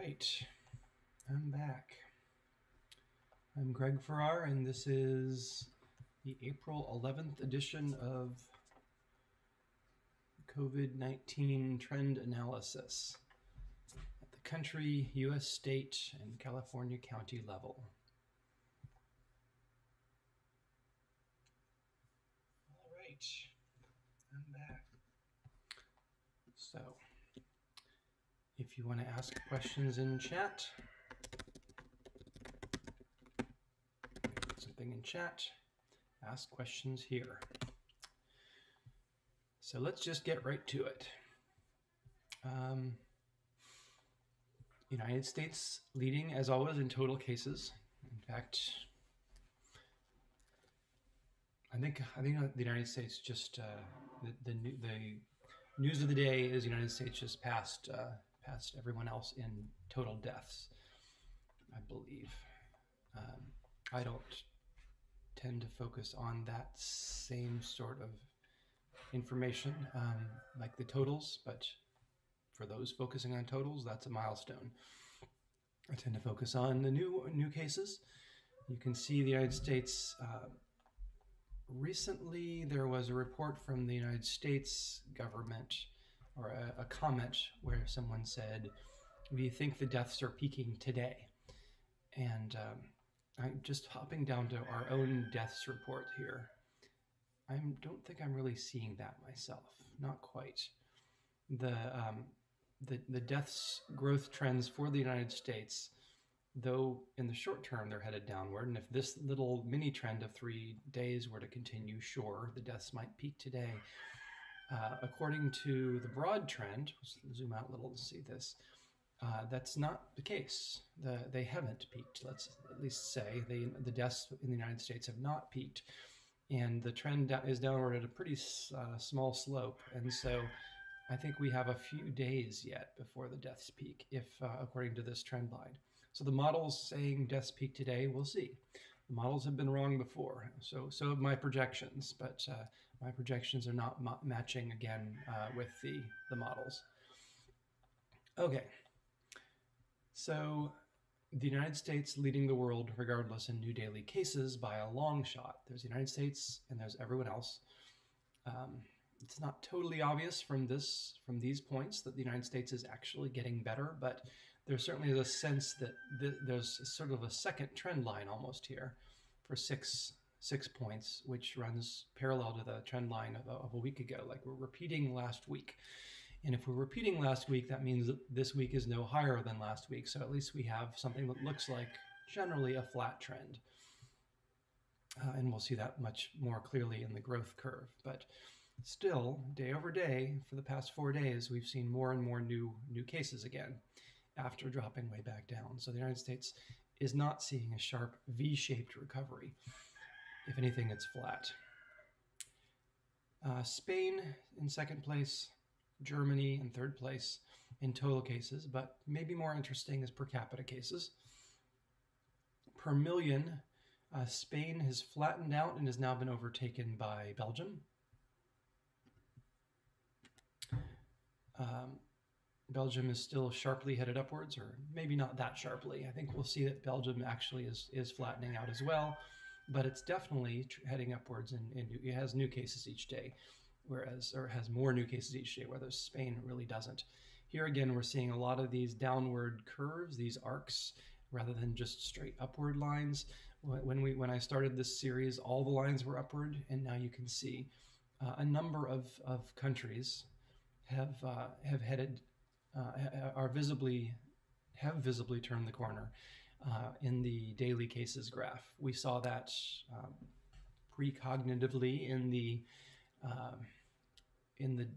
right, I'm back. I'm Greg Farrar, and this is the April 11th edition of COVID-19 Trend Analysis at the country, U.S. state, and California county level. All right, I'm back. So, if you want to ask questions in chat, put something in chat, ask questions here. So let's just get right to it. United States leading, as always, in total cases. In fact, I think the United States just the news of the day is the United States just passed everyone else in total deaths, I believe. I don't tend to focus on that same sort of information like the totals, but for those focusing on totals, that's a milestone. I tend to focus on the new cases. You can see the United States. Recently, there was a report from the United States government, or a comment where someone said, "We think the deaths are peaking today." And I'm just hopping down to our own deaths report here. I don't think I'm really seeing that myself. Not quite. The deaths growth trends for the United States, though in the short term they're headed downward, and if this little mini trend of 3 days were to continue, sure, the deaths might peak today. According to the broad trend, let's zoom out a little to see this, that's not the case. They haven't peaked, let's at least say. The deaths in the United States have not peaked, and the trend is downward at a pretty small slope, and so I think we have a few days yet before the deaths peak, if according to this trend line. So the model's saying deaths peak today. We'll see. The models have been wrong before, so have my projections, but my projections are not matching again with the models. Okay, so the United States leading the world regardless in new daily cases by a long shot. There's the United States and there's everyone else. It's not totally obvious from these points that the United States is actually getting better, but there certainly is a sense that there's sort of a second trend line almost here for six points, which runs parallel to the trend line of a week ago. Like, we're repeating last week. And if we're repeating last week, that means that this week is no higher than last week. So at least we have something that looks like generally a flat trend. And we'll see that much more clearly in the growth curve. But still, day over day, for the past 4 days, we've seen more and more new cases again after dropping way back down. So the United States is not seeing a sharp V-shaped recovery. If anything, it's flat. Spain in second place, Germany in third place in total cases, but maybe more interesting is per capita cases. Per million, Spain has flattened out and has now been overtaken by Belgium. Belgium is still sharply headed upwards, or maybe not that sharply. I think we'll see that Belgium actually is flattening out as well, but it's definitely heading upwards, and it has new cases each day, or has more new cases each day, whereas Spain really doesn't. Here again, we're seeing a lot of these downward curves, these arcs, rather than just straight upward lines. When I started this series, all the lines were upward, and now you can see a number of countries have visibly turned the corner in the daily cases graph. We saw that precognitively in the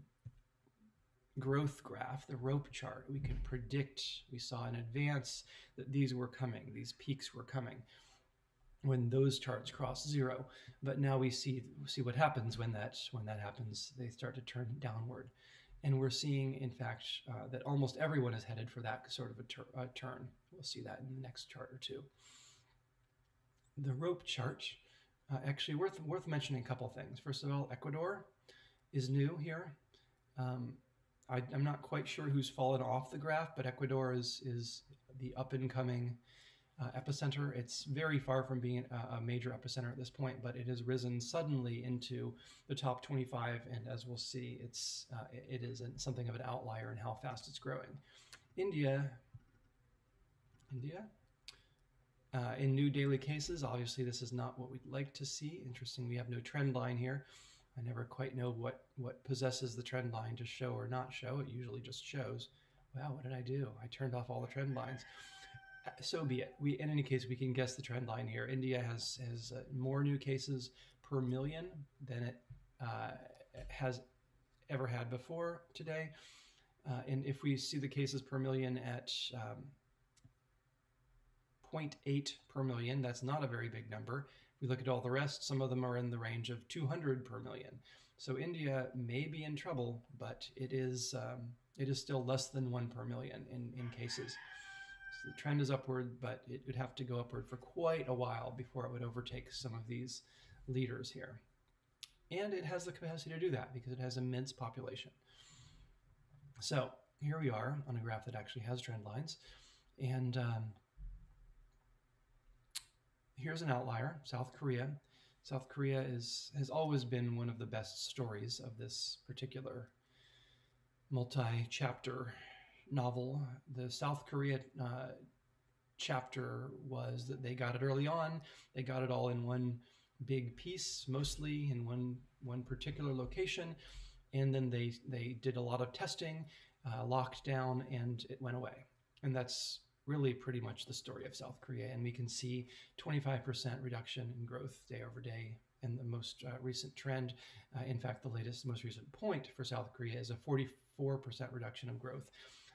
growth graph, the rope chart. We could predict, we saw in advance that these were coming, these peaks were coming when those charts cross zero. But now we see what happens when that happens. They start to turn downward. And we're seeing, in fact, that almost everyone is headed for that sort of a turn. We'll see that in the next chart or two. The rope chart, actually worth mentioning a couple things. First of all, Ecuador is new here. I'm not quite sure who's fallen off the graph, but Ecuador is the up-and-coming epicenter. It's very far from being a major epicenter at this point, but it has risen suddenly into the top 25, and as we'll see, it is something of an outlier in how fast it's growing. India, in new daily cases, obviously this is not what we'd like to see. Interesting, we have no trend line here. I never quite know what possesses the trend line to show or not show. It usually just shows. Wow, what did I do? I turned off all the trend lines. So be it. In any case, we can guess the trend line here. India has more new cases per million than it has ever had before today. And if we see the cases per million at 0.8 per million, that's not a very big number. If we look at all the rest, some of them are in the range of 200 per million. So India may be in trouble, but it is still less than 1 per million in cases. So the trend is upward, but it would have to go upward for quite a while before it would overtake some of these leaders here. And it has the capacity to do that because it has immense population. So here we are on a graph that actually has trend lines. And here's an outlier, South Korea. South Korea has always been one of the best stories of this particular multi-chapter novel. The South Korea chapter was that they got it early on. They got it all in one big piece, mostly in one particular location. And then they did a lot of testing, locked down, and it went away. And that's really pretty much the story of South Korea. And we can see 25% reduction in growth day over day in the most recent trend. In fact, the most recent point for South Korea is a 44% reduction of growth.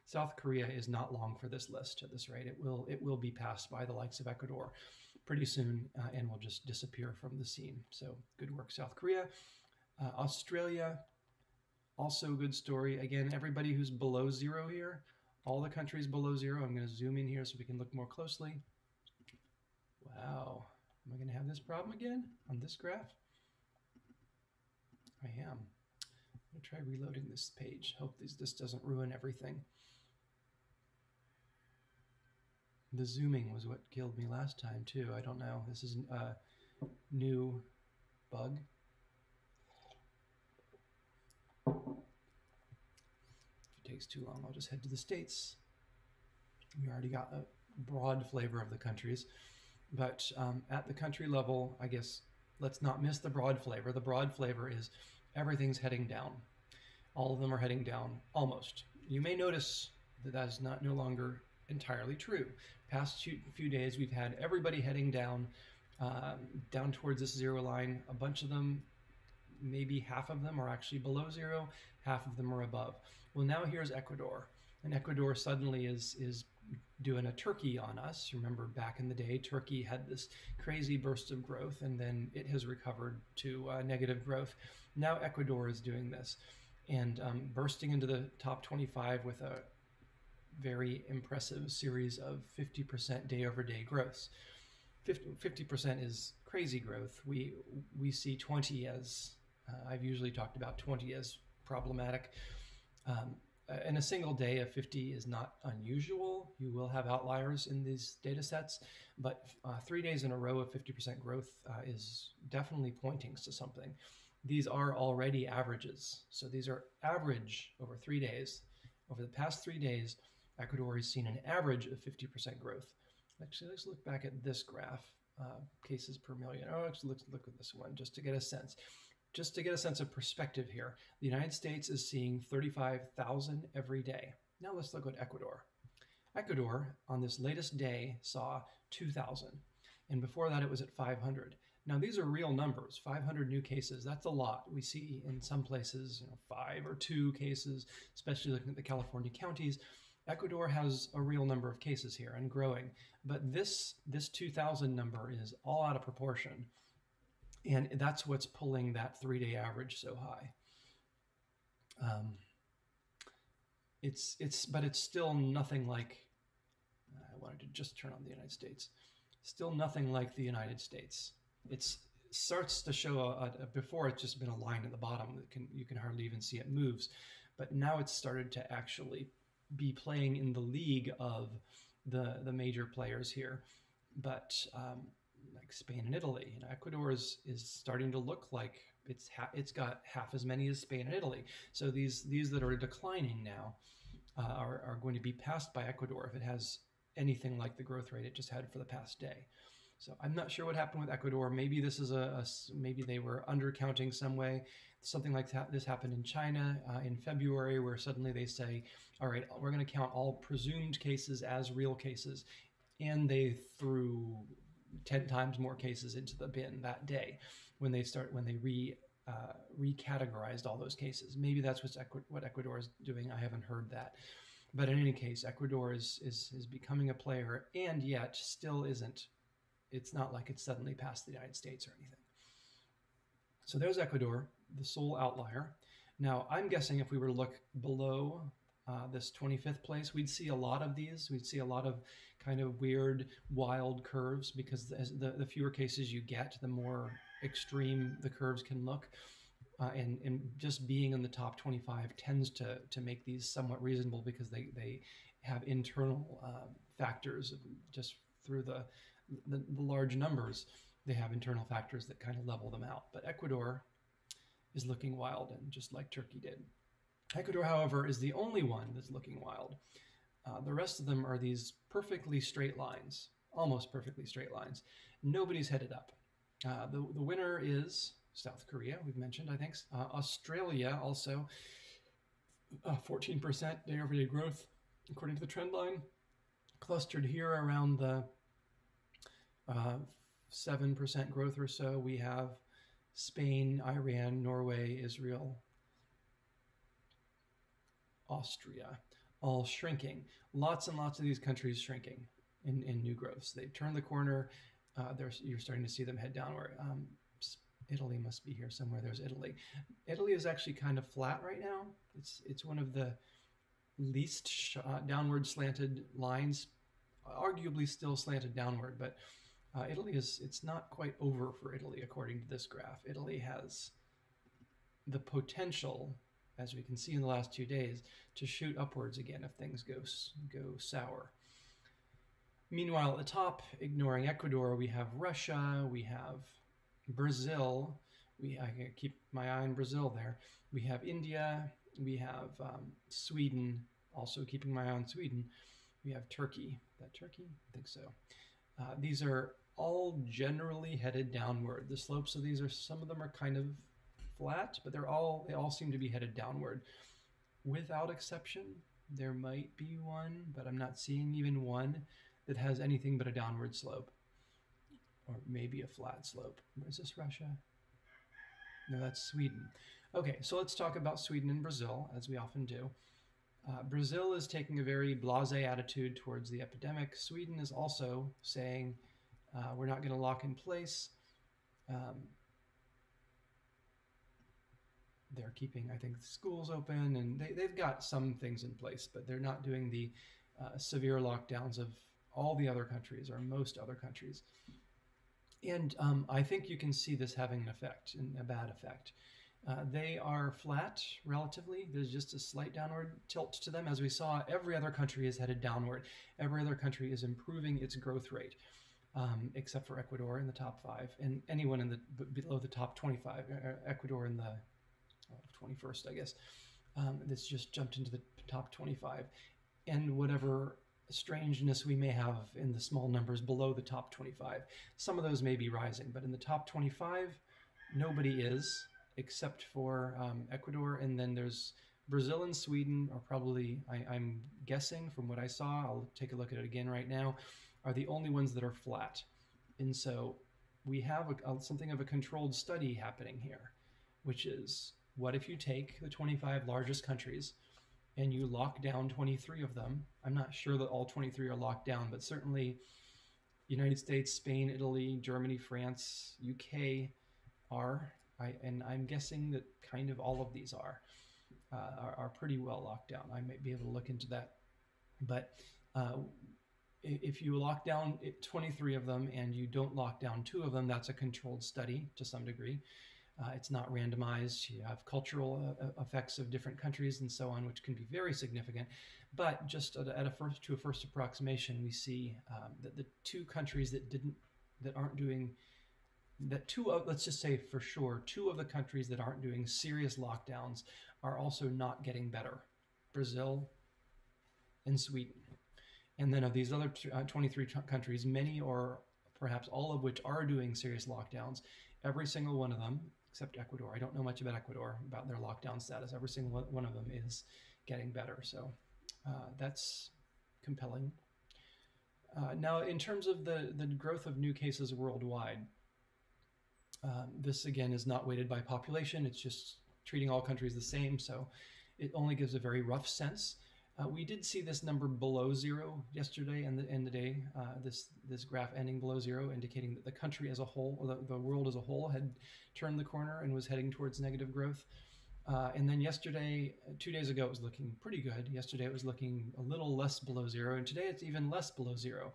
South Korea is not long for this list at this rate. It will be passed by the likes of Ecuador pretty soon and will just disappear from the scene. So good work, South Korea. Australia, also good story. Again, everybody who's below zero here, all the countries below zero. I'm going to zoom in here so we can look more closely. Wow. Am I going to have this problem again on this graph? I am. I'm going to try reloading this page. Hope this doesn't ruin everything. The zooming was what killed me last time too. I don't know. This is a new bug. If it takes too long, I'll just head to the States. We already got a broad flavor of the countries. But at the country level, I guess let's not miss the broad flavor. The broad flavor is everything's heading down. All of them are heading down, almost. You may notice that that is no longer entirely true. Past few days, we've had everybody heading down, down towards this zero line. A bunch of them, maybe half of them are actually below zero, half of them are above. Well, now here's Ecuador, and Ecuador suddenly is doing a Turkey on us. Remember back in the day, Turkey had this crazy burst of growth, and then it has recovered to negative growth. Now Ecuador is doing this, and bursting into the top 25 with a very impressive series of 50% day-over-day growths. 50% is crazy growth. We see 20 as, I've usually talked about 20 as problematic. In a single day of 50 is not unusual. You will have outliers in these data sets, but 3 days in a row of 50% growth is definitely pointing to something. These are already averages. So these are average over 3 days. Over the past 3 days, Ecuador has seen an average of 50% growth. Actually, let's look back at this graph, cases per million. Oh, actually, let's look at this one just to get a sense. Just to get a sense of perspective here, the United States is seeing 35,000 every day. Now let's look at Ecuador. Ecuador, on this latest day, saw 2,000. And before that, it was at 500. Now, these are real numbers. 500 new cases, that's a lot. We see in some places 5 or 2 cases, especially looking at the California counties. Ecuador has a real number of cases here and growing, but this 2,000 number is all out of proportion, and that's what's pulling that 3-day average so high. But it's still nothing like. I wanted to just turn on the United States. Still nothing like the United States. It starts to show before it's just been a line at the bottom that you can hardly even see it moves, but now it's started to actually be playing in the league of the major players here. But like Spain and Italy, Ecuador is starting to look like it's got half as many as Spain and Italy. So these that are declining now are going to be passed by Ecuador if it has anything like the growth rate it just had for the past day. So I'm not sure what happened with Ecuador. Maybe this is maybe they were undercounting some way. Something like this happened in China in February, where suddenly they say, all right, we're going to count all presumed cases as real cases. And they threw 10 times more cases into the bin that day when they recategorized all those cases. Maybe that's what Ecuador is doing. I haven't heard that. But in any case, Ecuador is becoming a player, and yet still isn't. It's not like it's suddenly passed the United States or anything. So there's Ecuador, the sole outlier. Now, I'm guessing if we were to look below this 25th place, we'd see a lot of these. We'd see a lot of kind of weird, wild curves, because the fewer cases you get, the more extreme the curves can look. And just being in the top 25 tends to make these somewhat reasonable, because they have internal factors just through the large numbers. They have internal factors that kind of level them out. But Ecuador is looking wild, and just like Turkey did. Ecuador, however, is the only one that's looking wild. The rest of them are these perfectly straight lines, almost perfectly straight lines. Nobody's headed up. The winner is South Korea, we've mentioned, I think. Australia also, 14% day-over-day growth, according to the trend line. Clustered here around the 7% growth or so. We have Spain, Iran, Norway, Israel, Austria, all shrinking. Lots and lots of these countries shrinking in new growths. They've turned the corner. You're starting to see them head downward. Italy must be here somewhere. There's Italy. Italy is actually kind of flat right now. It's one of the least downward slanted lines, arguably still slanted downward, but Italy it's not quite over for Italy according to this graph. Italy has the potential, as we can see in the last 2 days, to shoot upwards again if things go sour. Meanwhile, at the top, ignoring Ecuador, we have Russia, we have Brazil. I can keep my eye on Brazil there. We have India, we have Sweden, also keeping my eye on Sweden. We have Turkey. Is that Turkey? I think so. These are all generally headed downward. The slopes of these some of them are kind of flat, but they all seem to be headed downward. Without exception, there might be one, but I'm not seeing even one that has anything but a downward slope, or maybe a flat slope. Is this Russia? No, that's Sweden. Okay, so let's talk about Sweden and Brazil, as we often do. Brazil is taking a very blasé attitude towards the epidemic. Sweden is also saying we're not going to lock in place. They're keeping, I think, the schools open, and they've got some things in place, but they're not doing the severe lockdowns of all the other countries, or most other countries. And I think you can see this having an effect, and a bad effect. They are flat, relatively. There's just a slight downward tilt to them. As we saw, every other country is headed downward. Every other country is improving its growth rate, except for Ecuador in the top 5, and anyone below the top 25. Ecuador in the 21st, I guess. That's just jumped into the top 25. And whatever strangeness we may have in the small numbers below the top 25. Some of those may be rising, but in the top 25, nobody is, except for Ecuador. And then there's Brazil and Sweden are probably, I'm guessing from what I saw, I'll take a look at it again right now, are the only ones that are flat. And so we have something of a controlled study happening here, which is, what if you take the 25 largest countries and you lock down 23 of them? I'm not sure that all 23 are locked down, but certainly United States, Spain, Italy, Germany, France, UK are, and I'm guessing that kind of all of these are pretty well locked down. I might be able to look into that. But if you lock down 23 of them and you don't lock down 2 of them, that's a controlled study to some degree. It's not randomized. You have cultural effects of different countries and so on, which can be very significant. But just at a first approximation, we see that the two countries that aren't doing that let's just say for sure, two of the countries that aren't doing serious lockdowns are also not getting better: Brazil and Sweden. And then of these other 23 countries, many or perhaps all of which are doing serious lockdowns, every single one of them, except Ecuador. I don't know much about Ecuador, about their lockdown status. Every single one of them is getting better. So that's compelling. Now, in terms of the growth of new cases worldwide, this again is not weighted by population. It's just treating all countries the same. So it only gives a very rough sense. We did see this number below zero yesterday and the day, this graph ending below zero, indicating that the country as a whole, or the world as a whole, had turned the corner and was heading towards negative growth. And then yesterday, 2 days ago, it was looking pretty good. Yesterday, it was looking a little less below zero, and today it's even less below zero.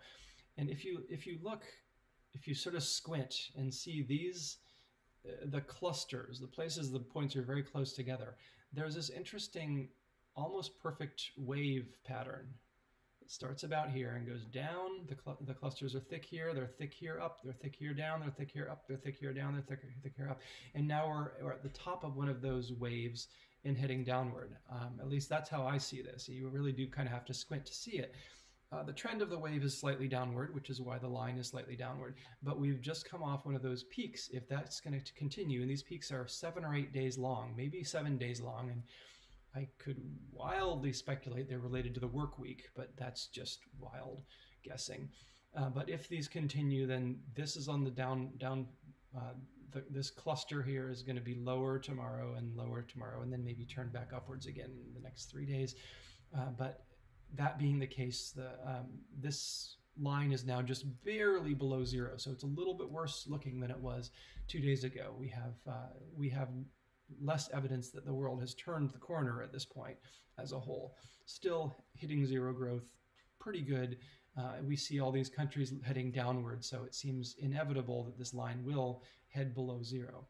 And if you sort of squint and see these, the clusters, the places the points are very close together, there's this interesting, almost perfect wave pattern. It starts about here and goes down. The clusters are thick here, they're thick here up, they're thick here down, they're thick here up, they're thick here down, they're thick here up. And now we're at the top of one of those waves and heading downward. At least that's how I see this. You really do kind of have to squint to see it. The trend of the wave is slightly downward, which is why the line is slightly downward. But we've just come off one of those peaks. If that's going to continue, and these peaks are 7 or 8 days long, maybe 7 days long, and I could wildly speculate they're related to the work week, but that's just wild guessing. But if these continue, then this is on the this cluster here is going to be lower tomorrow, and then maybe turn back upwards again in the next 3 days. But that being the case, this line is now just barely below zero, so it's a little bit worse looking than it was 2 days ago. We have less evidence that the world has turned the corner at this point as a whole. Still hitting zero growth, pretty good. We see all these countries heading downward, so it seems inevitable that this line will head below zero,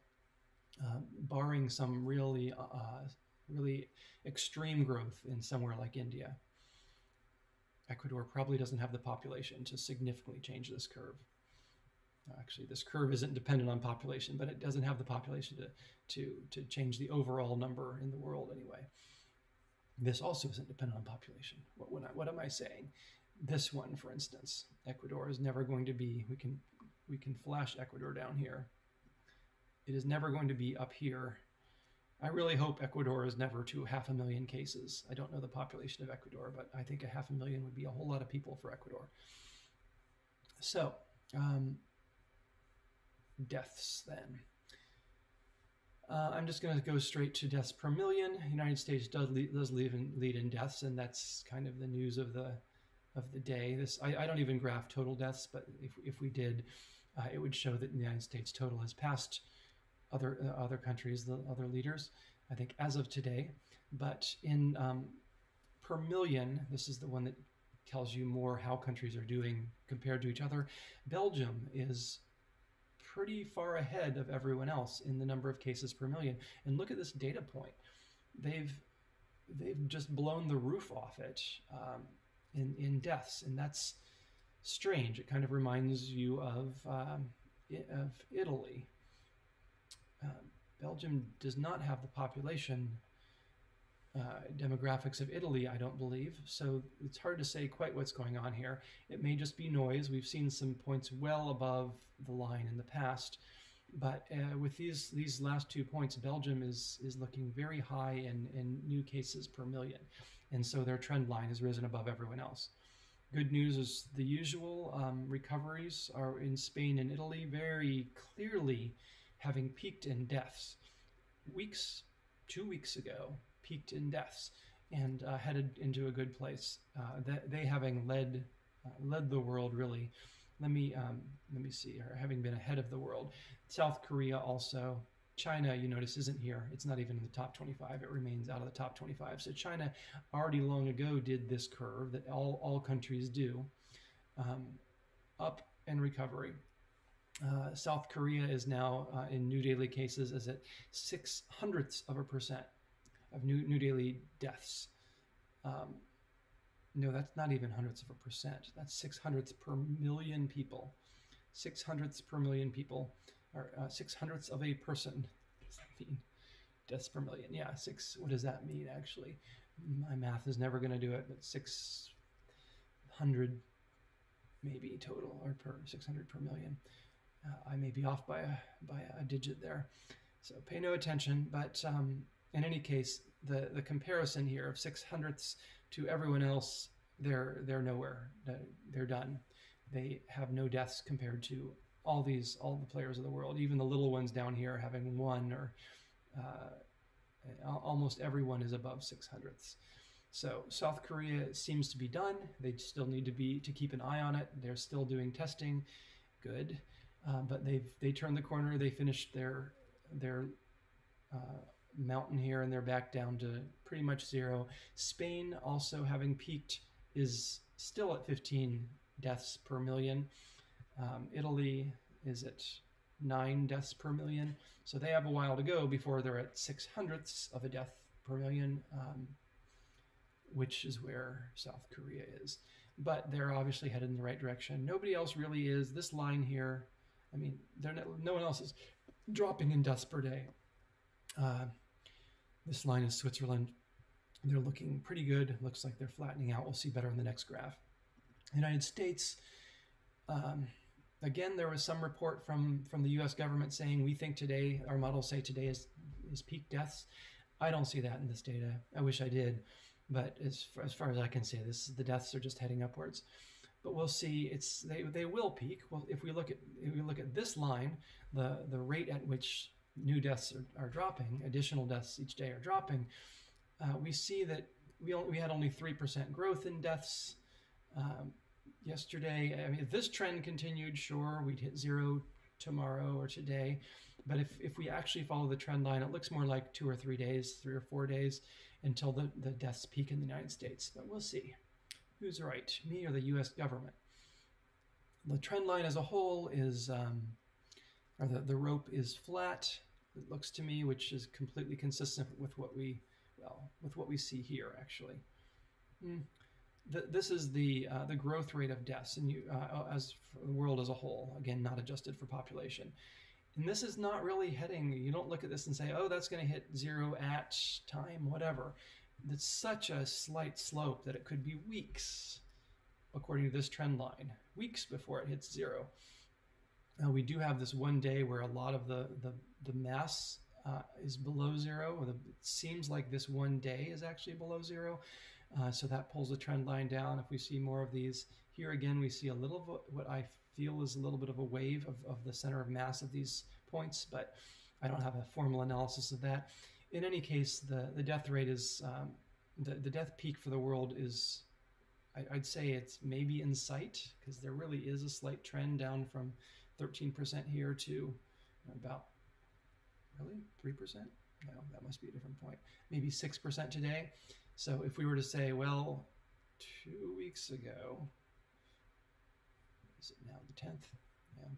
barring some really extreme growth in somewhere like India. Ecuador probably doesn't have the population to significantly change this curve. Actually, this curve isn't dependent on population, but it doesn't have the population to change the overall number in the world anyway. This also isn't dependent on population. What am I saying? This one, for instance, Ecuador is never going to be, we can flash Ecuador down here. It is never going to be up here. I really hope Ecuador is never to 500,000 cases. I don't know the population of Ecuador, but I think 500,000 would be a whole lot of people for Ecuador. So, deaths then. I'm just going to go straight to deaths per million. The United States does lead in deaths, and that's kind of the news of the day. I don't even graph total deaths, but if we did, it would show that the United States total has passed other countries, the other leaders, I think, as of today. But in per million, this is the one that tells you more how countries are doing compared to each other. Belgium is pretty far ahead of everyone else in the number of cases per million. And look at this data point. They've just blown the roof off it in deaths, and that's strange. It kind of reminds you of Italy. Belgium does not have the population demographics of Italy, I don't believe, so it's hard to say quite what's going on here. It may just be noise. We've seen some points well above the line in the past, but with these last 2 points, Belgium is looking very high in new cases per million, and so their trend line has risen above everyone else. Good news is the usual recoveries are in Spain and Italy, very clearly having peaked in deaths. 2 weeks ago, peaked in deaths and headed into a good place. They having led the world, really. Let me see, or having been ahead of the world. South Korea also. China, you notice, isn't here. It's not even in the top 25. It remains out of the top 25. So China already long ago did this curve that all countries do, up and recovery. South Korea is now in new daily cases is at 0.06% of new daily deaths. No, that's not even hundredths of a percent. That's 600ths per million people. 600ths per million people, or 600ths of a person. What does that mean? Deaths per million. Yeah, what does that mean actually? My math is never going to do it, but 600 maybe total, or per 600 per million. I may be off by a digit there, so pay no attention. But in any case, the comparison here of 600ths to everyone else, they're nowhere. They're done. They have no deaths compared to all the players of the world. Even the little ones down here having one, or almost everyone is above 600ths. So South Korea seems to be done. They still need to keep an eye on it. They're still doing testing. Good. But they turned the corner. They finished their mountain here, and they're back down to pretty much zero. Spain, also having peaked, is still at 15 deaths per million. Italy is at 9 deaths per million. So they have a while to go before they're at 600ths of a death per million, which is where South Korea is. But they're obviously headed in the right direction. Nobody else really is. This line here, I mean, no one else is dropping in deaths per day. This line is Switzerland. They're looking pretty good. Looks like they're flattening out. We'll see better in the next graph. United States, again, there was some report from the U.S. government saying we think today, our models say today is peak deaths. I don't see that in this data. I wish I did, but as far as I can say, the deaths are just heading upwards. But we'll see. They will peak. Well, if we look at this line, the rate at which new deaths are dropping, additional deaths each day are dropping, we see that we had only 3% growth in deaths yesterday. I mean, if this trend continued, sure, we'd hit zero tomorrow or today. But if we actually follow the trend line, it looks more like 2 or 3 days, 3 or 4 days until the deaths peak in the United States. But we'll see. Who's right, me or the U.S. government? The trend line as a whole is, or the rope is flat, it looks to me, which is completely consistent with what we see here, actually. This is the growth rate of deaths, and as for the world as a whole, again, not adjusted for population. And this is not really heading, you don't look at this and say, oh, that's going to hit zero at time, whatever. It's such a slight slope that it could be weeks, according to this trend line, weeks before it hits zero. We do have this one day where a lot of the mass is below zero. It seems like this one day is actually below zero. So that pulls the trend line down. If we see more of these, here again, we see a little of what I feel is a little bit of a wave of the center of mass of these points, but I don't have a formal analysis of that. In any case, the death rate is, the death peak for the world is, I'd say it's maybe in sight, because there really is a slight trend down from 13% here to about, really, 3%? No, that must be a different point. Maybe 6% today. So if we were to say, well, 2 weeks ago, is it now the 10th? Yeah.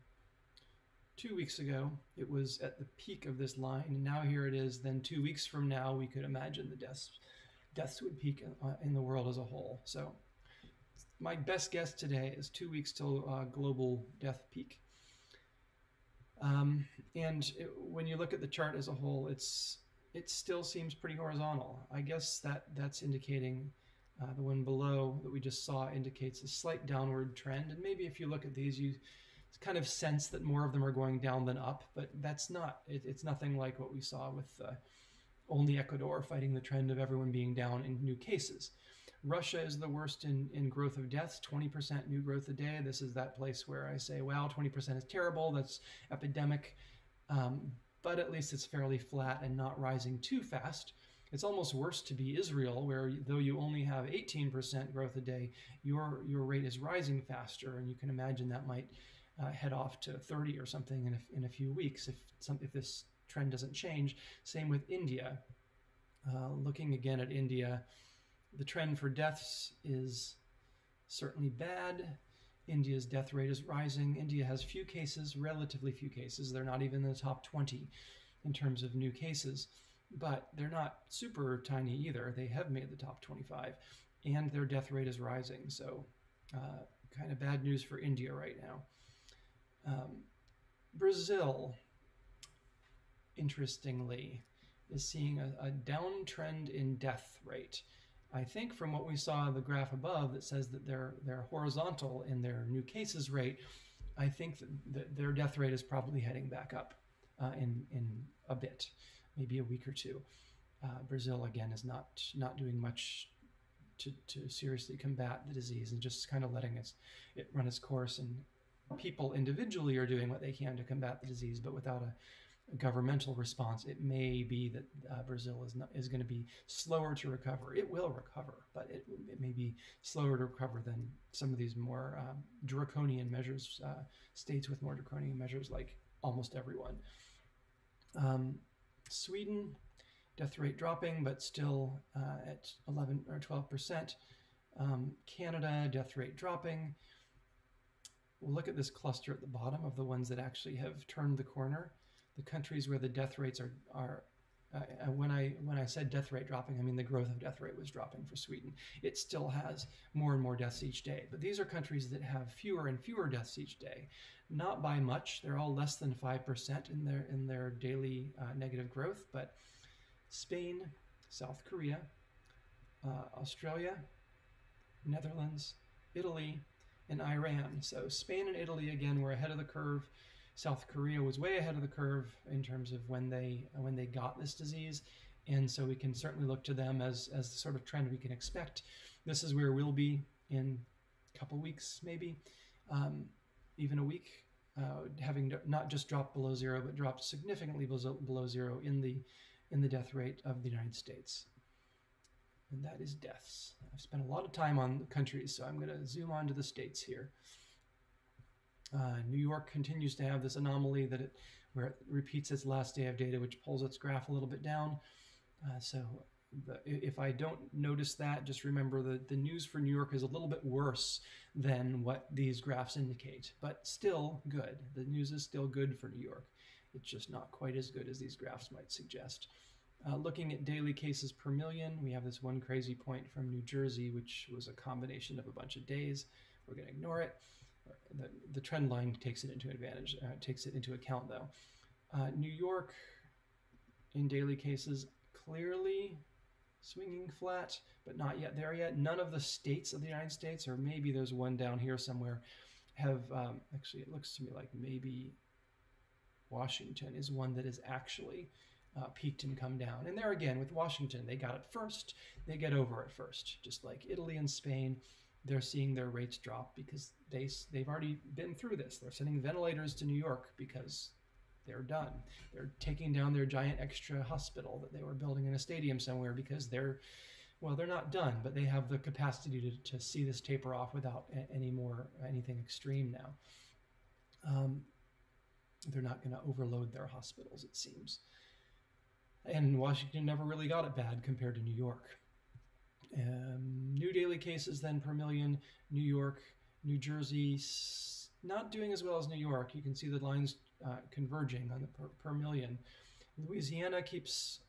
2 weeks ago, it was at the peak of this line, and now here it is. Then 2 weeks from now, we could imagine the deaths would peak in the world as a whole. So my best guess today is 2 weeks till global death peak. When you look at the chart as a whole, it still seems pretty horizontal. I guess that's indicating the one below that we just saw indicates a slight downward trend. And maybe if you look at these, you kind of sense that more of them are going down than up, but that's not, it's nothing like what we saw with only Ecuador fighting the trend of everyone being down in new cases. Russia is the worst in growth of deaths, 20% new growth a day. This is that place where I say, wow, 20% is terrible, that's epidemic, but at least it's fairly flat and not rising too fast. It's almost worse to be Israel, where though you only have 18% growth a day, your rate is rising faster, and you can imagine that might head off to 30 or something in a few weeks if this trend doesn't change. Same with India. Looking again at India, the trend for deaths is certainly bad. India's death rate is rising. India has few cases, relatively few cases. They're not even in the top 20 in terms of new cases, but they're not super tiny either. They have made the top 25, and their death rate is rising. So kind of bad news for India right now. Brazil, interestingly, is seeing a downtrend in death rate. I think from what we saw in the graph above that says that they're horizontal in their new cases rate, I think that their death rate is probably heading back up in a bit, maybe a week or two. Brazil, again, is not doing much to seriously combat the disease and just kind of letting it run its course. And people individually are doing what they can to combat the disease, but without a governmental response, it may be that Brazil is going to be slower to recover. It will recover, but it may be slower to recover than some of these more draconian measures, states with more draconian measures like almost everyone. Sweden, death rate dropping, but still at 11 or 12%. Canada, death rate dropping. We'll look at this cluster at the bottom of the ones that actually have turned the corner. The countries where the death rates are when I said death rate dropping, I mean the growth of death rate was dropping for Sweden. It still has more and more deaths each day, but these are countries that have fewer and fewer deaths each day, not by much. They're all less than 5% in their daily negative growth. But Spain, South Korea, Australia, Netherlands, Italy, and Iran. So Spain and Italy again were ahead of the curve. South Korea was way ahead of the curve in terms of when they got this disease, and so we can certainly look to them as the sort of trend we can expect. This is where we'll be in a couple weeks, maybe even a week, having not just dropped below zero, but dropped significantly below zero in the death rate of the United States. And that is deaths. I've spent a lot of time on countries, so I'm going to zoom on to the states here. New York continues to have this anomaly where it repeats its last day of data, which pulls its graph a little bit down. If I don't notice that, just remember that the news for New York is a little bit worse than what these graphs indicate, but still good. The news is still good for New York. It's just not quite as good as these graphs might suggest. Looking at daily cases per million, we have this one crazy point from New Jersey, which was a combination of a bunch of days. We're going to ignore it. The trend line takes it into account though. New York in daily cases clearly swinging flat, but not yet there yet. None of the states of the United States, or maybe there's one down here somewhere, have actually, it looks to me like maybe Washington is one that is actually peaked and come down. And there again, with Washington, they got it first, they get over it first, just like Italy and Spain. They're seeing their rates drop because they've already been through this. They're sending ventilators to New York because they're done. They're taking down their giant extra hospital that they were building in a stadium somewhere because they're not done, but they have the capacity to see this taper off without anything extreme now. They're not going to overload their hospitals, it seems. And Washington never really got it bad compared to New York. New daily cases then per million. New York, New Jersey, not doing as well as New York. You can see the lines converging on the per million. Louisiana keeps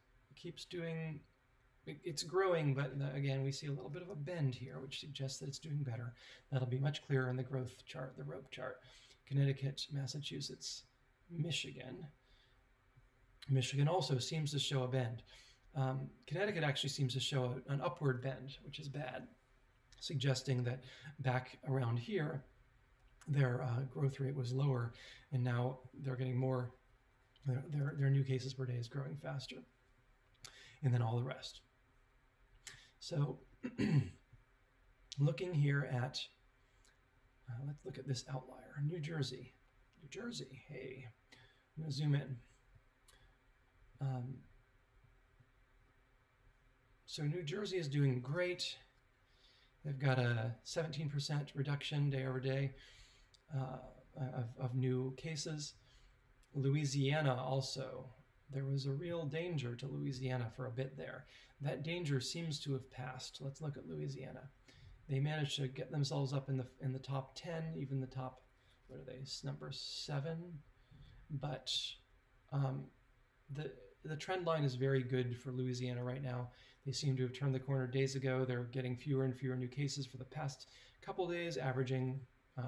doing, it's growing, but again, we see a little bit of a bend here, which suggests that it's doing better. That'll be much clearer in the growth chart, the rope chart. Connecticut, Massachusetts, Michigan. Michigan also seems to show a bend. Connecticut actually seems to show an upward bend, which is bad, suggesting that back around here, their growth rate was lower, and now they're getting more, their new cases per day is growing faster, and then all the rest. So looking here at, let's look at this outlier, New Jersey, hey, I'm going to zoom in. So New Jersey is doing great. They've got a 17% reduction day over day of new cases. Louisiana also, there was a real danger to Louisiana for a bit there. That danger seems to have passed. Let's look at Louisiana. They managed to get themselves up in the top 10, even the top, what are they, number 7. But the trend line is very good for Louisiana right now. They seem to have turned the corner days ago. They're getting fewer and fewer new cases for the past couple days, averaging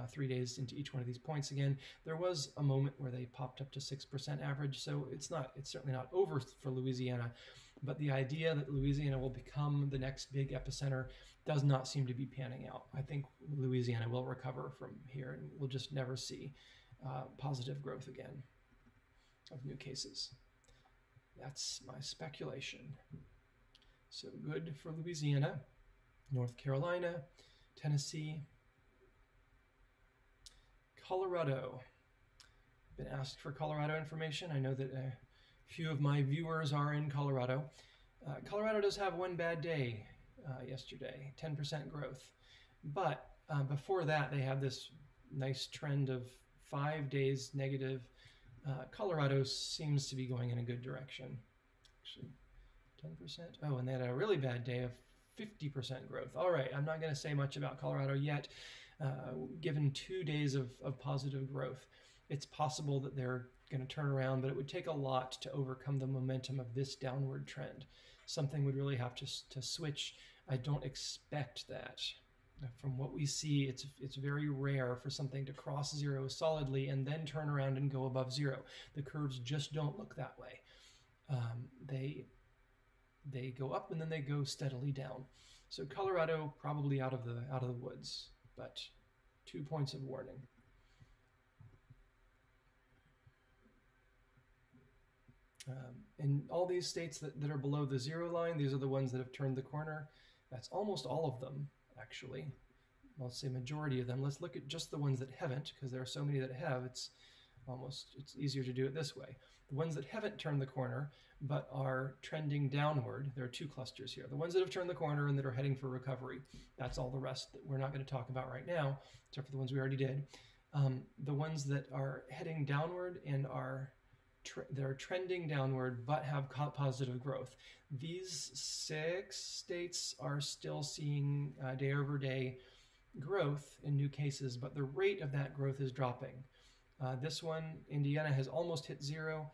3 days into each one of these points again. There was a moment where they popped up to 6% average, so it's certainly not over for Louisiana, but the idea that Louisiana will become the next big epicenter does not seem to be panning out. I think Louisiana will recover from here, and we'll just never see positive growth again of new cases. That's my speculation. So good for Louisiana, North Carolina, Tennessee, Colorado. Been asked for Colorado information. I know that a few of my viewers are in Colorado. Colorado does have one bad day yesterday, 10% growth. But before that, they had this nice trend of 5 days negative. Colorado seems to be going in a good direction. Actually, 10%. Oh, and they had a really bad day of 50% growth. All right, I'm not going to say much about Colorado yet. Given 2 days of positive growth, it's possible that they're going to turn around, but it would take a lot to overcome the momentum of this downward trend. Something would really have to switch. I don't expect that. From what we see, it's very rare for something to cross zero solidly and then turn around and go above zero. The curves just don't look that way. They go up and then they go steadily down. So Colorado probably out of the woods, but 2 points of warning. In all these states that are below the zero line, these are the ones that have turned the corner. That's almost all of them, actually. I'll say majority of them. Let's look at just the ones that haven't, because there are so many that have. It's easier to do it this way. The ones that haven't turned the corner but are trending downward, there are 2 clusters here. The ones that have turned the corner and that are heading for recovery. That's all the rest that we're not going to talk about right now, except for the ones we already did. The ones that are heading downward and they're trending downward but have positive growth. These 6 states are still seeing day over day growth in new cases, but the rate of that growth is dropping. This one, Indiana, has almost hit zero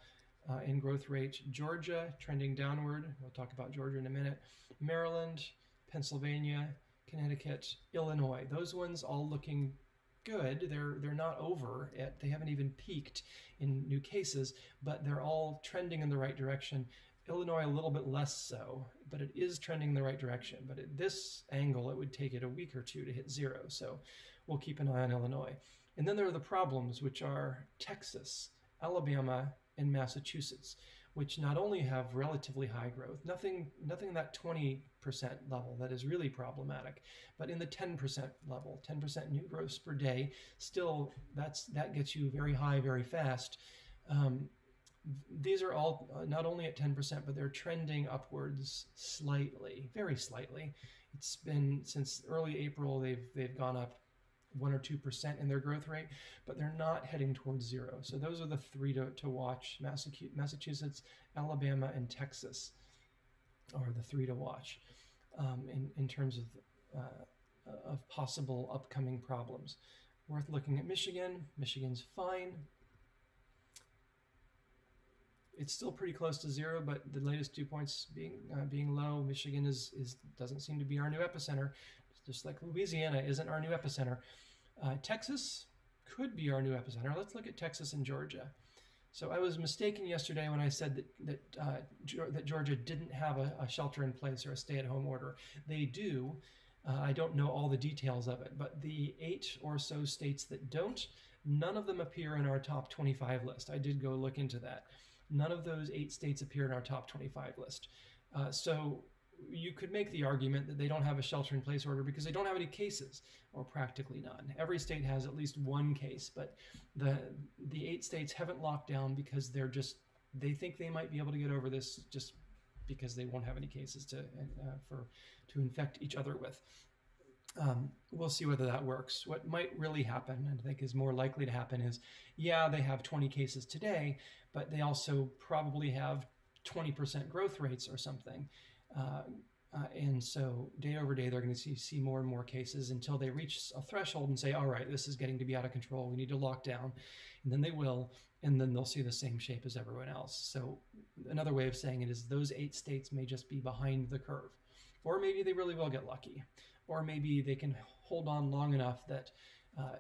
in growth rate. Georgia, trending downward. We'll talk about Georgia in a minute. Maryland, Pennsylvania, Connecticut, Illinois. Those ones all looking good. They're not over yet. They haven't even peaked in new cases, but they're all trending in the right direction. Illinois a little bit less so, but it is trending in the right direction. But at this angle, it would take it a week or 2 to hit zero. So we'll keep an eye on Illinois. And then there are the problems, which are Texas, Alabama, and Massachusetts, which not only have relatively high growth, nothing in that 20% level that is really problematic, but in the 10% level, 10% new growths per day, still that gets you very high very fast. These are all not only at 10%, but they're trending upwards slightly, very slightly. It's been since early April, they've gone up 1 or 2% in their growth rate, but they're not heading towards zero. So those are the 3 to watch: Massachusetts, Alabama, and Texas are the 3 to watch in terms of possible upcoming problems. Worth looking at Michigan. Michigan's fine. It's still pretty close to zero, but the latest 2 points being low. Michigan doesn't seem to be our new epicenter, just like Louisiana isn't our new epicenter. Texas could be our new epicenter. Let's look at Texas and Georgia. So I was mistaken yesterday when I said that Georgia didn't have a shelter in place or a stay-at-home order. They do. I don't know all the details of it, but the 8 or so states that don't, none of them appear in our top 25 list. I did go look into that. None of those 8 states appear in our top 25 list. So you could make the argument that they don't have a shelter-in-place order because they don't have any cases, or practically none. Every state has at least 1 case, but the 8 states haven't locked down because they think they might be able to get over this just because they won't have any cases to infect each other with. We'll see whether that works. What might really happen, and I think is more likely to happen, is they have 20 cases today, but they also probably have 20% growth rates or something. And so day over day, they're going to see more and more cases until they reach a threshold and say, all right, this is getting to be out of control. We need to lock down. And then they will, and then they'll see the same shape as everyone else. So another way of saying it is those 8 states may just be behind the curve. Or maybe they really will get lucky. Or maybe they can hold on long enough that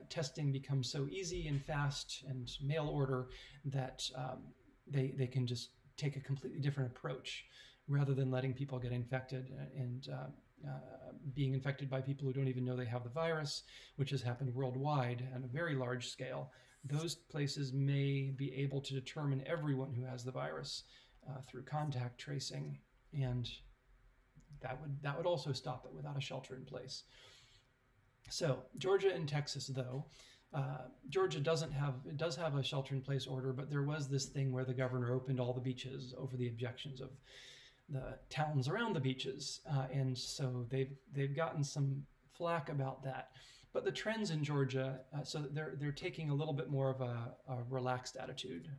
testing becomes so easy and fast and mail order that they can just take a completely different approach, rather than letting people get infected and being infected by people who don't even know they have the virus, which has happened worldwide on a very large scale. Those places may be able to determine everyone who has the virus through contact tracing, and that would also stop it without a shelter in place. So Georgia and Texas, though, Georgia does have a shelter in place order, but there was this thing where the governor opened all the beaches over the objections of the towns around the beaches, and so they've gotten some flack about that. But the trends in Georgia, so they're taking a little bit more of a relaxed attitude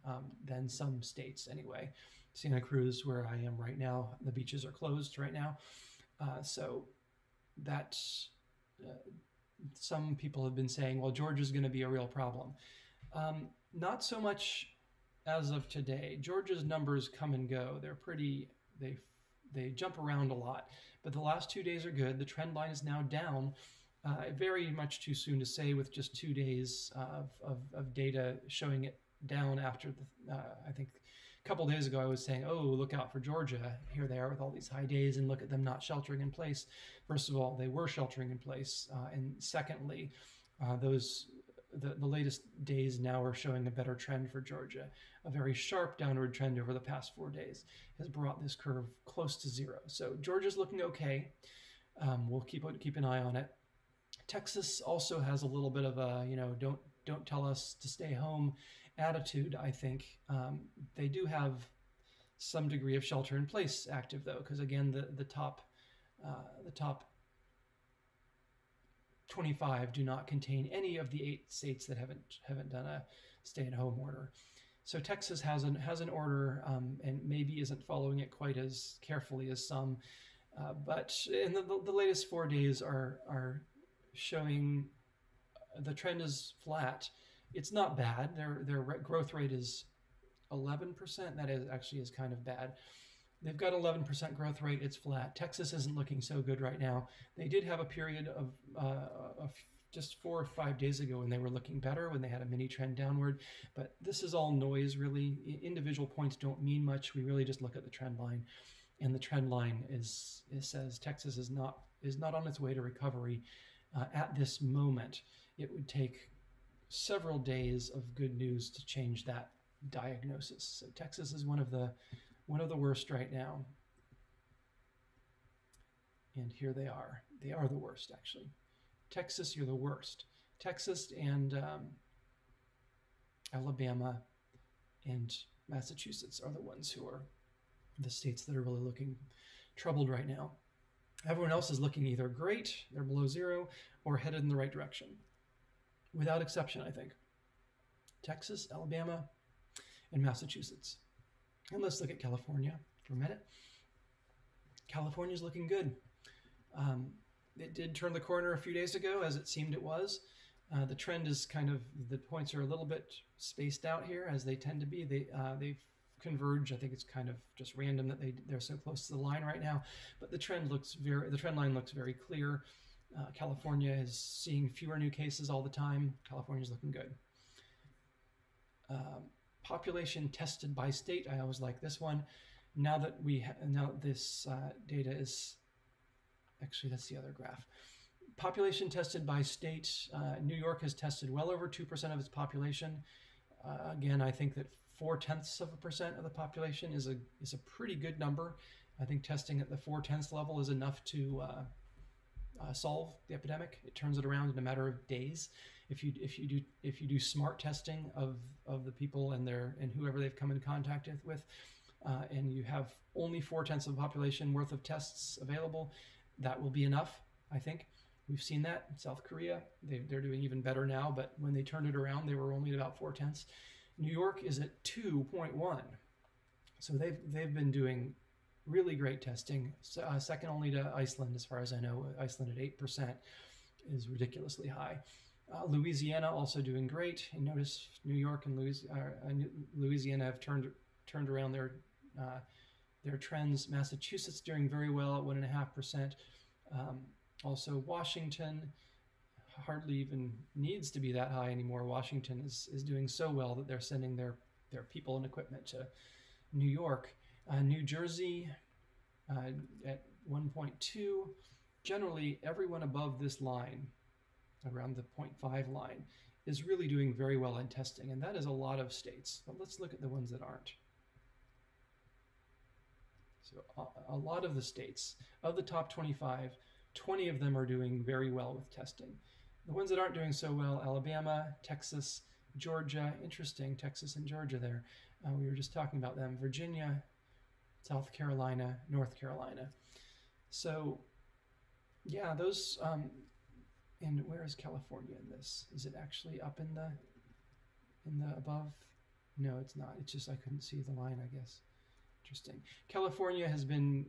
than some states anyway. Santa Cruz, where I am right now, the beaches are closed right now, so that some people have been saying, well, Georgia's going to be a real problem. Not so much as of today. Georgia's numbers come and go. They're pretty. They jump around a lot, but the last 2 days are good. The trend line is now down. Very much too soon to say with just 2 days of data showing it down after the, I think a couple days ago I was saying, oh, look out for Georgia. Here they are with all these high days, and look at them not sheltering in place. First of all, they were sheltering in place, and secondly, the latest days now are showing a better trend for Georgia. A very sharp downward trend over the past 4 days has brought this curve close to zero. So Georgia's looking okay. We'll keep an eye on it. Texas also has a little bit of a, don't tell us to stay home attitude, I think. They do have some degree of shelter in place active, though, because again, the top 25 do not contain any of the 8 states that haven't done a stay-at-home order. So Texas has an order and maybe isn't following it quite as carefully as some, but in the latest 4 days are showing the trend is flat. It's not bad. Their growth rate is 11%. That is kind of bad. They've got 11% growth rate. It's flat. Texas isn't looking so good right now. They did have a period of just 4 or 5 days ago when they were looking better, when they had a mini trend downward. But this is all noise, really. Individual points don't mean much. We really just look at the trend line, and the trend line says Texas is not on its way to recovery at this moment. It would take several days of good news to change that diagnosis. So Texas is one of the worst right now. And here they are. They are the worst, actually. Texas, you're the worst. Texas and Alabama and Massachusetts are the ones who are the states that are really looking troubled right now. Everyone else is looking either great, they're below zero, or headed in the right direction. Without exception, I think. Texas, Alabama, and Massachusetts. And let's look at California for a minute. California's looking good. It did turn the corner a few days ago, as it seemed it was. The trend is the points are a little bit spaced out here, as they tend to be. They've converged. I think it's kind of just random that they're so close to the line right now. But the trend line looks very clear. California is seeing fewer new cases all the time. California's looking good. Population tested by state. I always like this one. Now that this data is actually, that's the other graph. Population tested by state. New York has tested well over 2% of its population. Again, I think that 0.4% of the population is a pretty good number. I think testing at the 0.4 level is enough to solve the epidemic. It turns it around in a matter of days. If you do smart testing of the people and whoever they've come in contact with, and you have only 0.4 of the population worth of tests available, that will be enough, I think. We've seen that in South Korea. They're doing even better now, but when they turned it around, they were only at about 0.4. New York is at 2.1. So they've been doing really great testing, second only to Iceland as far as I know. Iceland at 8% is ridiculously high. Louisiana also doing great. And notice New York and Louisiana have turned around their trends. Massachusetts doing very well at 1.5%. Also Washington hardly even needs to be that high anymore. Washington is doing so well that they're sending their people and equipment to New York. New Jersey at 1.2. Generally, everyone above this line, around the 0.5 line, is really doing very well in testing, and that is a lot of states. But let's look at the ones that aren't. So a lot of the states, of the top 25, 20 of them are doing very well with testing. The ones that aren't doing so well, Alabama, Texas, Georgia, interesting, Texas and Georgia there. We were just talking about them. Virginia, South Carolina, North Carolina. So yeah, those, and where is California in this? Is it actually up in the above? No, it's not. It's just I couldn't see the line, I guess. Interesting. California has been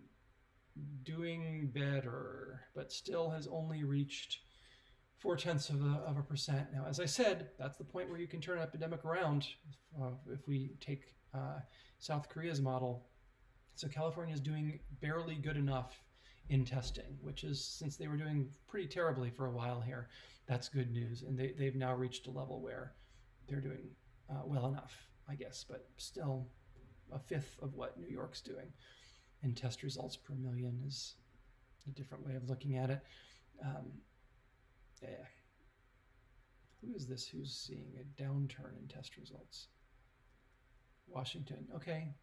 doing better, but still has only reached 0.4%. Now, as I said, that's the point where you can turn an epidemic around if we take South Korea's model. So California is doing barely good enough in testing, which is, since they were doing pretty terribly for a while here, that's good news. And they've now reached a level where they're doing well enough, I guess, but still a fifth of what New York's doing. And test results per million is a different way of looking at it. Yeah. Who is this who's seeing a downturn in test results? Washington. Okay.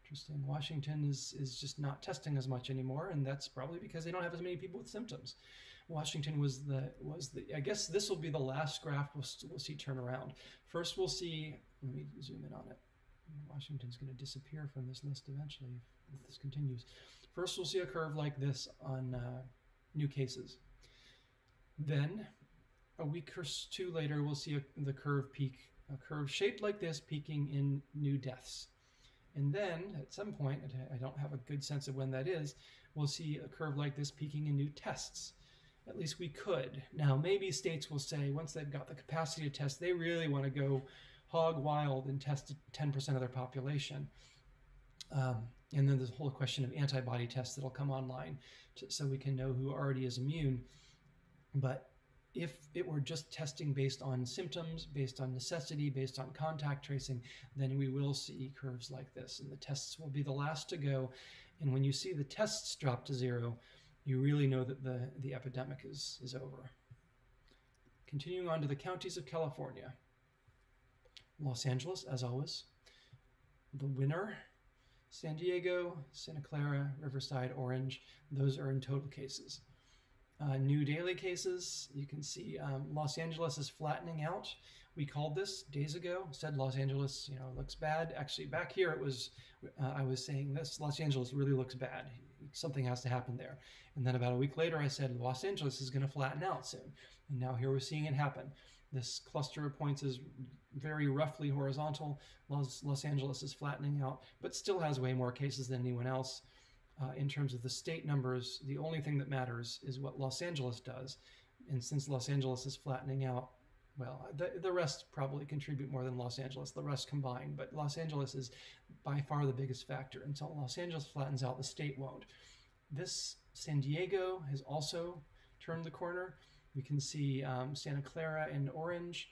Interesting. Washington is just not testing as much anymore, and that's probably because they don't have as many people with symptoms. Washington was the I guess this will be the last graph we'll see turn around. First we'll see, let me zoom in on it. Washington's going to disappear from this list eventually if this continues. First we'll see a curve like this on new cases. Then a week or two later we'll see the curve peak, a curve shaped like this peaking in new deaths. And then at some point, I don't have a good sense of when that is, we'll see a curve like this peaking in new tests. At least we could. Now, maybe states will say, once they've got the capacity to test, they really want to go hog wild and test 10% of their population. And then there's a whole question of antibody tests that'll come online so we can know who already is immune. But if it were just testing based on symptoms, based on necessity, based on contact tracing, then we will see curves like this, and the tests will be the last to go. And when you see the tests drop to zero, you really know that the epidemic is over. Continuing on to the counties of California. Los Angeles, as always. The winner, San Diego, Santa Clara, Riverside, Orange. Those are in total cases. New daily cases, you can see Los Angeles is flattening out. We called this days ago, said Los Angeles, looks bad. Actually, back here it was, I was saying this, Los Angeles really looks bad. Something has to happen there. And then about a week later, I said Los Angeles is going to flatten out soon. And now here we're seeing it happen. This cluster of points is very roughly horizontal. Los Angeles is flattening out, but still has way more cases than anyone else. In terms of the state numbers, the only thing that matters is what Los Angeles does. And since Los Angeles is flattening out, well, the rest probably contribute more than Los Angeles, the rest combined. But Los Angeles is by far the biggest factor. Until Los Angeles flattens out, the state won't. This San Diego has also turned the corner. We can see Santa Clara and Orange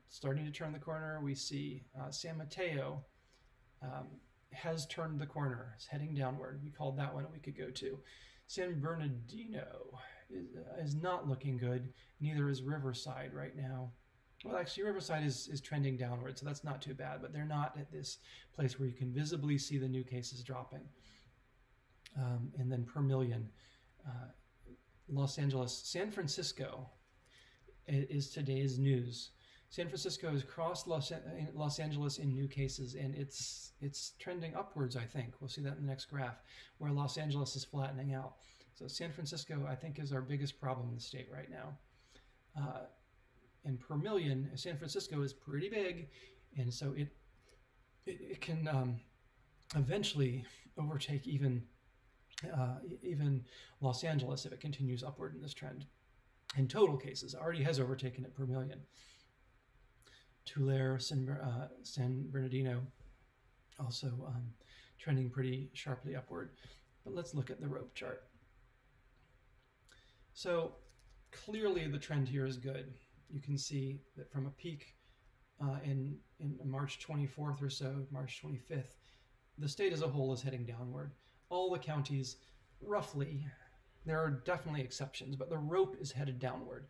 starting to turn the corner. We see San Mateo has turned the corner. It's heading downward. We called that one a week ago too. San Bernardino is not looking good. Neither is Riverside right now. Well, actually, Riverside is trending downward, so that's not too bad, but they're not at this place where you can visibly see the new cases dropping. And then per million, Los Angeles, San Francisco is today's news. San Francisco has crossed Los Angeles in new cases, and it's trending upwards, I think. We'll see that in the next graph, where Los Angeles is flattening out. So San Francisco, I think, is our biggest problem in the state right now. And per million, San Francisco is pretty big, and so it can eventually overtake even Los Angeles if it continues upward in this trend. In total cases, already has overtaken it per million. Tulare, San Bernardino, also trending pretty sharply upward. But let's look at the rope chart. So clearly the trend here is good. You can see that from a peak in March 24th or so, March 25th, the state as a whole is heading downward. All the counties, roughly, there are definitely exceptions, but the rope is headed downward.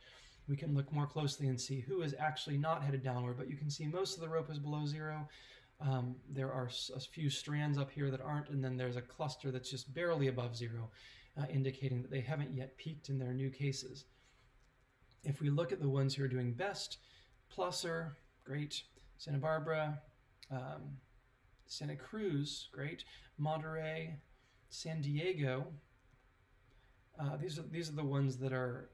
We can look more closely and see who is actually not headed downward, but you can see most of the rope is below zero. There are a few strands up here that aren't, and then there's a cluster that's just barely above zero, indicating that they haven't yet peaked in their new cases. If we look at the ones who are doing best, Placer, great. Santa Barbara, Santa Cruz, great. Monterey, San Diego. These are the ones that are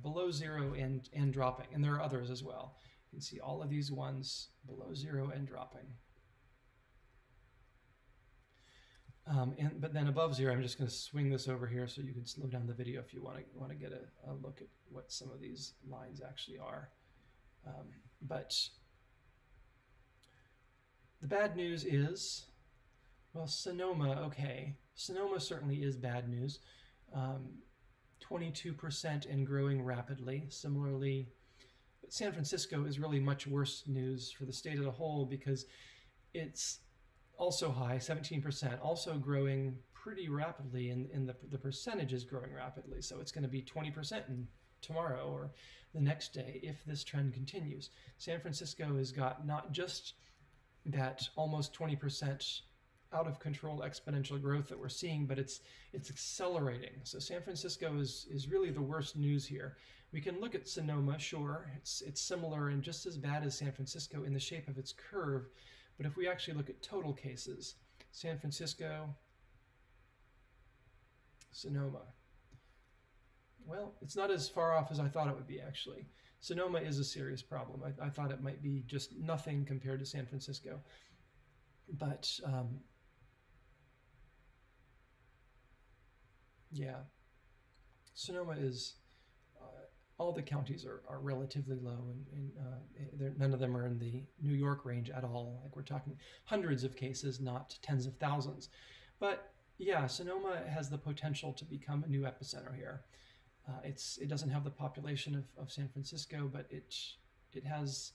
below zero and dropping, and there are others as well. You can see all of these ones below zero and dropping. But then above zero, I'm just going to swing this over here so you can slow down the video if you want to get a look at what some of these lines actually are. But the bad news is, well, Sonoma, okay. Sonoma certainly is bad news. 22% and growing rapidly. Similarly, but San Francisco is really much worse news for the state as a whole because it's also high, 17%, also growing pretty rapidly, and the percentage is growing rapidly. So it's going to be 20% tomorrow or the next day if this trend continues. San Francisco has got not just that almost 20% out of control exponential growth that we're seeing, but it's accelerating. So San Francisco is really the worst news here. We can look at Sonoma, sure, it's similar and just as bad as San Francisco in the shape of its curve, but if we actually look at total cases, San Francisco, Sonoma, well, it's not as far off as I thought it would be actually. Sonoma is a serious problem. I thought it might be just nothing compared to San Francisco, but yeah, Sonoma is, all the counties are relatively low, and none of them are in the New York range at all. Like we're talking hundreds of cases, not tens of thousands. But yeah, Sonoma has the potential to become a new epicenter here. It doesn't have the population of San Francisco, but it has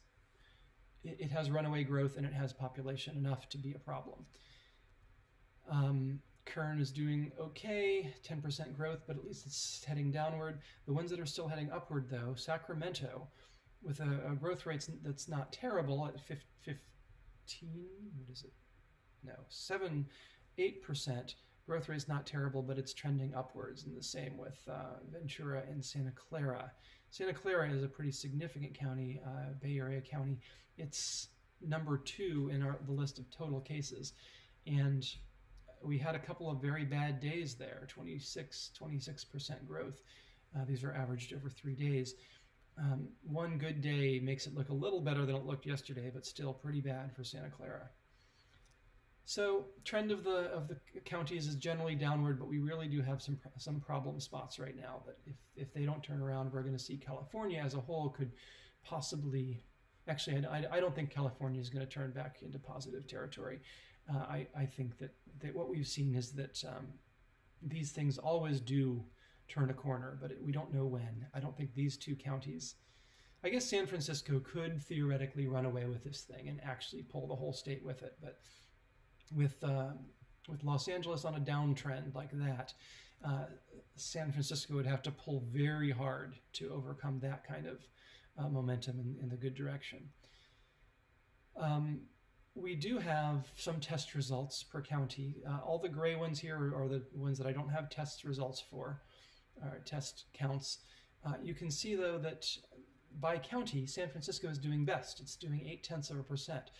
runaway growth and it has population enough to be a problem. Kern is doing okay, 10% growth, but at least it's heading downward. The ones that are still heading upward, though, Sacramento, with a growth rate that's not terrible at 15, what is it? No, 8%. Growth rate's not terrible, but it's trending upwards, and the same with Ventura and Santa Clara. Santa Clara is a pretty significant county, Bay Area county. It's number 2 in the list of total cases, and we had a couple of very bad days there, 26% growth. These are averaged over 3 days. One good day makes it look a little better than it looked yesterday, but still pretty bad for Santa Clara. So trend of the counties is generally downward, but we really do have some problem spots right now that if they don't turn around, we're going to see California as a whole could possibly, actually I don't think California is going to turn back into positive territory. I think that what we've seen is that these things always do turn a corner, but we don't know when. I don't think these two counties, I guess San Francisco could theoretically run away with this thing and actually pull the whole state with it, but with Los Angeles on a downtrend like that, San Francisco would have to pull very hard to overcome that kind of momentum in the good direction. We do have some test results per county. All the gray ones here are the ones that I don't have test results for, or test counts. You can see, though, that by county, San Francisco is doing best. It's doing 0.8%.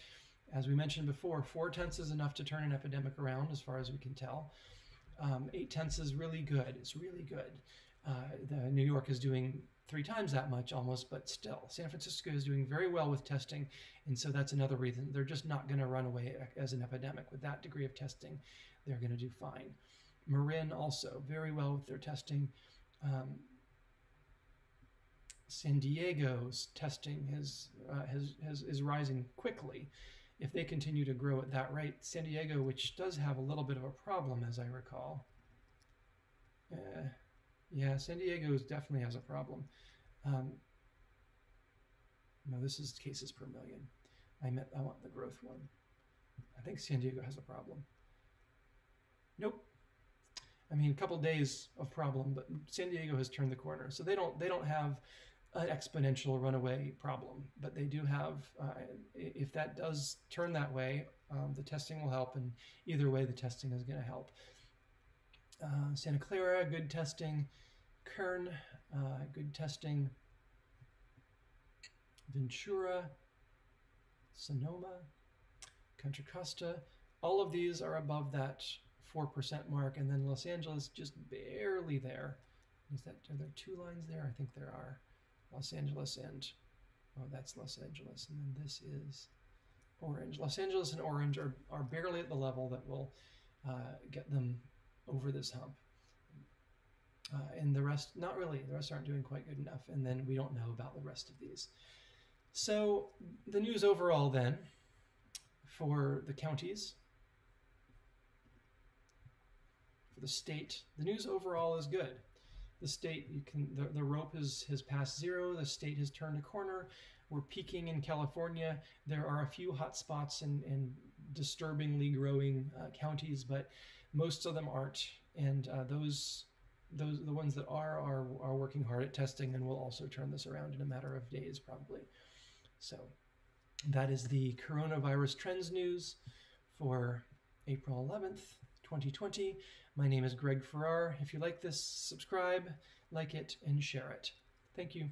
As we mentioned before, 0.4 is enough to turn an epidemic around, as far as we can tell. 0.8 is really good. It's really good. New York is doing 3 times that much almost, but still, San Francisco is doing very well with testing, and so that's another reason. They're just not going to run away as an epidemic with that degree of testing. They're going to do fine. Marin also very well with their testing. San Diego's testing is rising quickly. If they continue to grow at that rate, San Diego, which does have a little bit of a problem, as I recall. Yeah, San Diego definitely has a problem. No, this is cases per million. I want the growth one. I think San Diego has a problem. Nope. I mean, a couple days of problem, but San Diego has turned the corner. So they don't have an exponential runaway problem, but they do have, if that does turn that way, the testing will help, and either way the testing is going to help. Santa Clara, good testing. Kern, good testing. Ventura, Sonoma, Contra Costa, all of these are above that 4% mark, and then Los Angeles just barely there. Are there 2 lines there? I think there are. Los Angeles and, oh, that's Los Angeles, and then this is Orange. Los Angeles and Orange are barely at the level that will get them over this hump. And the rest, not really. The rest aren't doing quite good enough, and then we don't know about the rest of these. So the news overall then for the counties, for the state, the news overall is good. The state, the rope has passed 0. The state has turned a corner. We're peaking in California. There are a few hot spots in disturbingly growing counties, but most of them aren't. And the ones that are working hard at testing, and will also turn this around in a matter of days probably. So that is the coronavirus trends news for April 11th, 2020. My name is Greg Farrar. If you like this, subscribe, like it, and share it. Thank you.